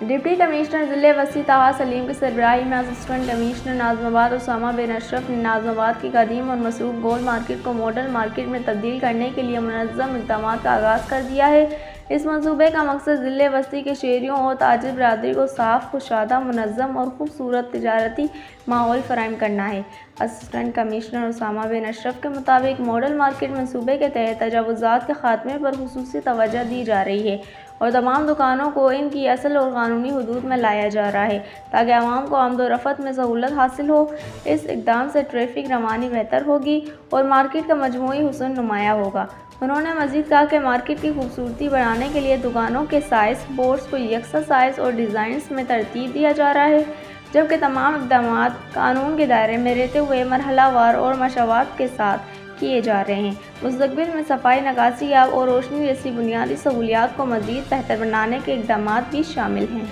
Deputy commissioner ज़िले वसी ताहा सलीम की सरबराही में असिस्टेंट कमिश्नर नाज़िमाबाद उसामा बिन अशरफ ने नाज़िमाबाद की कदीम और मसरूफ़ गोल मार्केट को मॉडल मार्केट में तब्दील करने के लिए मुनज़्ज़म इक़दामात का आगाज़ कर दिया है। इस मंसूबे का मकसद ज़िले वसी के शहरियों और ताजिर बरादरी को साफ़, कुशादा, मुनज़्ज़म और खूबसूरत तिजारती माहौल फराहम करना है। असिस्टेंट कमिश्नर उसामा बिन अशरफ के मुताबिक मॉडल मार्केट मंसूबे के तहत तजावुज़ात के खात्मे पर खुसूसी तवज्जो दी जा रही है और तमाम दुकानों को इनकी असल और कानूनी हदूद में लाया जा रहा है ताकि आवाम को आमदोरफ़्त में सहूलत हासिल हो। इस इक़दाम से ट्रैफिक रवानी बेहतर होगी और मार्केट का मजमूई हुस्न नुमाया होगा। उन्होंने मज़ीद कहा कि मार्केट की खूबसूरती बढ़ाने के लिए दुकानों के साइज़ बोर्ड्स को यकसा साइज़ और डिज़ाइंस में तरतीब दिया जा रहा है, जबकि तमाम इक़दामात कानून के दायरे में रहते हुए मरहलावार और मशवरात के साथ किए जा रहे हैं। मुस्तक़बिल में सफाई, नकासी, आब और रोशनी जैसी बुनियादी सहूलियात को मज़ीद बेहतर बनाने के इक़दामात भी शामिल हैं।